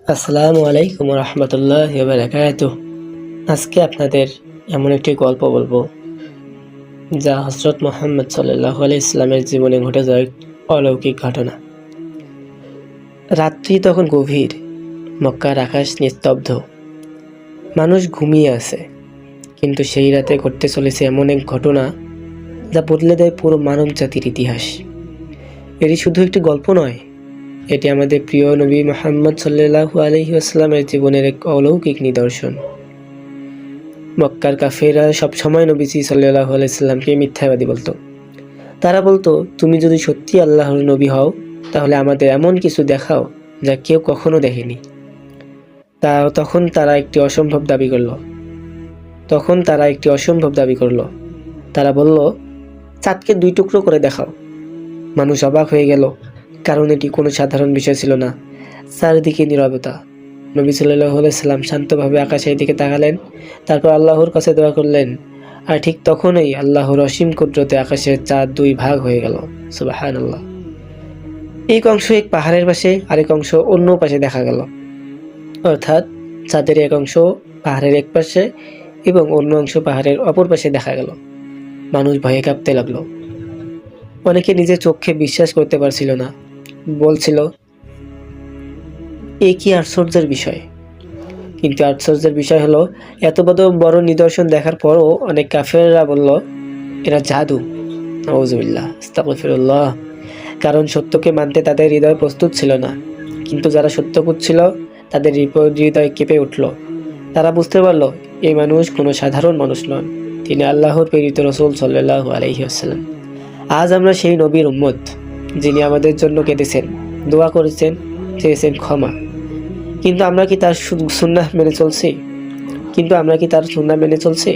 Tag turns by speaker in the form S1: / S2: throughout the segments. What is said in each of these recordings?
S1: আসসালামু আলাইকুম রহমতুল্লাহ বারাকাতুহ। আজকে আপনাদের এমন একটি গল্প বলবো যা হযরত মুহাম্মদ সাল্লাল্লাহু আলাইহি ইসলামের জীবনে ঘটে যাওয়া এক অলৌকিক ঘটনা। রাত্রি তখন গভীর, মক্কার আকাশ নিস্তব্ধ, মানুষ ঘুমিয়ে আছে। কিন্তু সেই রাতে ঘটতে চলেছে এমন এক ঘটনা যা বদলে দেয় পুরো মানব জাতির ইতিহাস। এটি শুধু একটি গল্প নয়, এটি আমাদের প্রিয় নবী মুহাম্মদ সাল্লাল্লাহু আলাইহি ওয়াসাল্লামের জীবনের এক অলৌকিক নিদর্শন। মক্কার কাফেররা সবসময় নবীজি সাল্লাল্লাহু আলাইহি ওয়াসাল্লামকে মিথ্যাবাদী বলতো। তারা বলতো, তুমি যদি সত্যি আল্লাহর নবী হও তাহলে আমাদের এমন কিছু দেখাও যা কেউ কখনো দেখেনি। তখন তারা একটি অসম্ভব দাবি করলো। তারা বলল, চাঁদকে 2 টুকরো করে দেখাও। মানুষ অবাক হয়ে গেল, কারণ এটি কোনো সাধারণ বিষয় ছিল না। চারিদিকে নীরবতা। নবী সাল্লাল্লাহু আলাইহি ওয়াসাল্লাম শান্তভাবে আকাশের দিকে তাকালেন, তারপর আল্লাহর কাছে দোয়া করলেন। আর ঠিক তখনই আল্লাহর অসীম কুদরতে আকাশের চাঁদ 2 ভাগ হয়ে গেল। সুবহানাল্লাহ। এক অংশ এক পাহাড়ের পাশে, আরেক অংশ অন্য পাশে দেখা গেল। অর্থাৎ চাঁদের এক অংশ পাহাড়ের এক পাশে এবং অন্য অংশ পাহাড়ের অপর পাশে দেখা গেল। মানুষ ভয়ে কাঁপতে লাগলো। অনেকে নিজের চোখে বিশ্বাস করতে পারছিল না, বলছিল, এ কি আশ্চর্যের বিষয়। কিন্তু আশ্চর্যের বিষয় হলো, এত বড় নিদর্শন দেখার পরও অনেক কাফেররা বলল, এরা জাদু। নাউযুবিল্লাহ, আস্তাগফিরুল্লাহ। কারণ সত্যকে মানতে তাদের হৃদয় প্রস্তুত ছিল না। কিন্তু যারা সত্য খুঁজছিল তাদের হৃদয় কেঁপে উঠল। তারা বুঝতে পারল, এই মানুষ কোনো সাধারণ মানুষ নন, তিনি আল্লাহর প্রেরিত রাসূল সাল্লাল্লাহু আলাইহি ওয়াসাল্লাম। আজ আমরা সেই নবীর উম্মত, যিনি আমাদের জন্য কেঁদেছেন, দোয়া করেছেন, চেয়েছেন ক্ষমা। কিন্তু আমরা কি তার সুন্নাহ মেনে চলছি?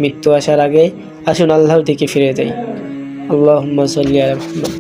S1: মৃত্যু আসার আগে আসুন আল্লাহর দিকে ফিরে যাই। আল্লাহুম্মা সাল্লি আলা মুহাম্মাদ।